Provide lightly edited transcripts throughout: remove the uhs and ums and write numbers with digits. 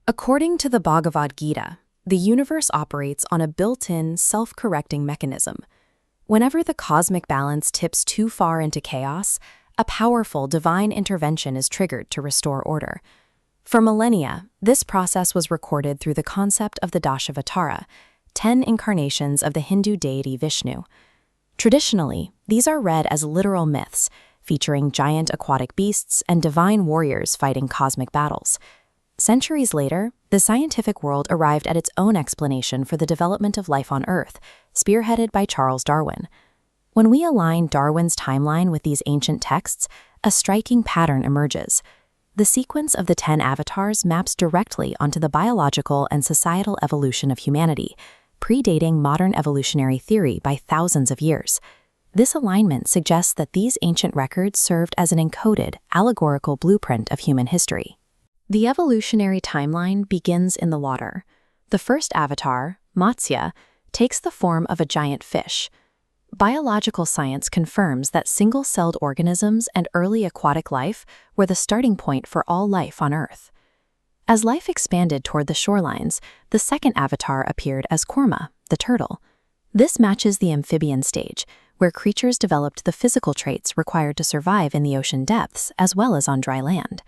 According to the Bhagavad Gita, the universe operates on a built-in, self-correcting mechanism. Whenever the cosmic balance tips too far into chaos, a powerful divine intervention is triggered to restore order. For millennia, this process was recorded through the concept of the Dashavatar, 10 incarnations of the Hindu deity Vishnu. Traditionally, these are read as literal myths, featuring giant aquatic beasts and divine warriors fighting cosmic battles. Centuries later, the scientific world arrived at its own explanation for the development of life on Earth, spearheaded by Charles Darwin. When we align Darwin's timeline with these ancient texts, a striking pattern emerges. The sequence of the 10 avatars maps directly onto the biological and societal evolution of humanity, predating modern evolutionary theory by thousands of years. This alignment suggests that these ancient records served as an encoded, allegorical blueprint of human history. The evolutionary timeline begins in the water. The first avatar, Matsya, takes the form of a giant fish. Biological science confirms that single-celled organisms and early aquatic life were the starting point for all life on Earth. As life expanded toward the shorelines, the second avatar appeared as Kurma, the turtle. This matches the amphibian stage, where creatures developed the physical traits required to survive in the ocean depths as well as on dry land.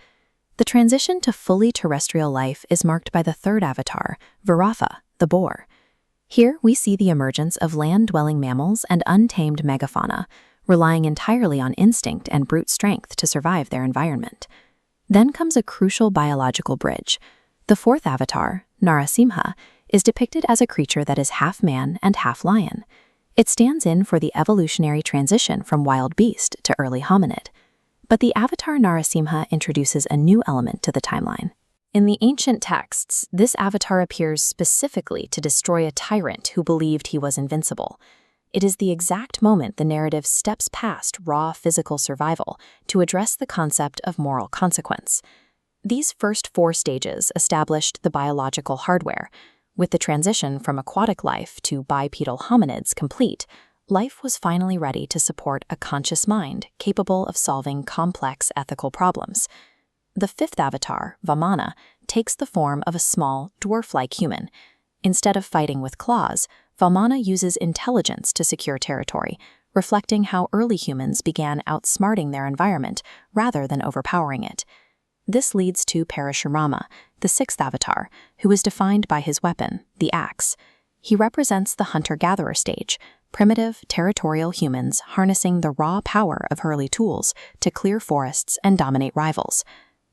The transition to fully terrestrial life is marked by the third avatar, Varaha, the boar. Here we see the emergence of land-dwelling mammals and untamed megafauna, relying entirely on instinct and brute strength to survive their environment. Then comes a crucial biological bridge. The fourth avatar, Narasimha, is depicted as a creature that is half man and half lion. It stands in for the evolutionary transition from wild beast to early hominid. But the avatar Narasimha introduces a new element to the timeline. In the ancient texts, this avatar appears specifically to destroy a tyrant who believed he was invincible. It is the exact moment the narrative steps past raw physical survival to address the concept of moral consequence. These first 4 stages established the biological hardware. With the transition from aquatic life to bipedal hominids complete, life was finally ready to support a conscious mind capable of solving complex ethical problems. The fifth avatar, Vamana, takes the form of a small, dwarf-like human. Instead of fighting with claws, Vamana uses intelligence to secure territory, reflecting how early humans began outsmarting their environment rather than overpowering it. This leads to Parashurama, the sixth avatar, who is defined by his weapon, the axe. He represents the hunter-gatherer stage, primitive, territorial humans harnessing the raw power of early tools to clear forests and dominate rivals.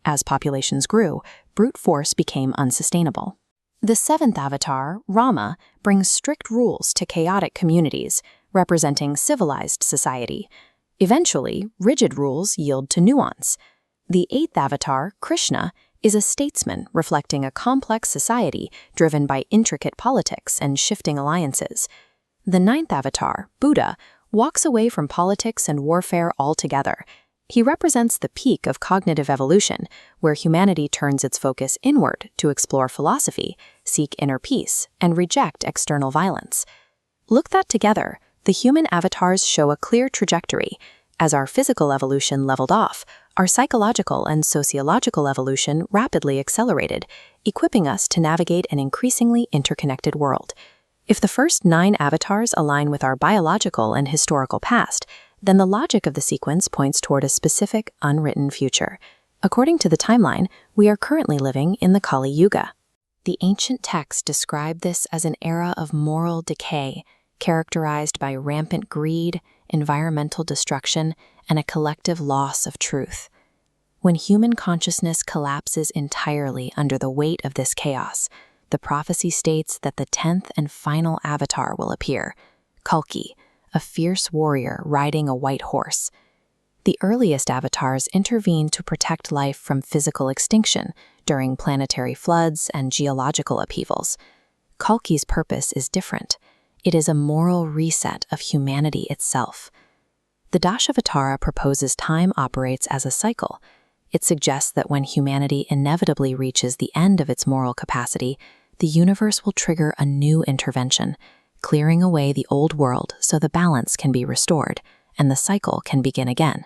As populations grew, brute force became unsustainable. The seventh avatar, Rama, brings strict rules to chaotic communities, representing civilized society. Eventually, rigid rules yield to nuance. The eighth avatar, Krishna, is a statesman reflecting a complex society driven by intricate politics and shifting alliances. The ninth avatar, Buddha, walks away from politics and warfare altogether. He represents the peak of cognitive evolution, where humanity turns its focus inward to explore philosophy, seek inner peace, and reject external violence. Looked at together, the human avatars show a clear trajectory. As our physical evolution leveled off, our psychological and sociological evolution rapidly accelerated, equipping us to navigate an increasingly interconnected world. If the first 9 avatars align with our biological and historical past, then the logic of the sequence points toward a specific, unwritten future. According to the timeline, we are currently living in the Kali Yuga. The ancient texts describe this as an era of moral decay, characterized by rampant greed, environmental destruction, and a collective loss of truth. When human consciousness collapses entirely under the weight of this chaos, the prophecy states that the 10th and final avatar will appear, Kalki, a fierce warrior riding a white horse. The earliest avatars intervene to protect life from physical extinction during planetary floods and geological upheavals. Kalki's purpose is different. It is a moral reset of humanity itself. The Dashavatar proposes time operates as a cycle. It suggests that when humanity inevitably reaches the end of its moral capacity, the universe will trigger a new intervention, clearing away the old world so the balance can be restored and the cycle can begin again.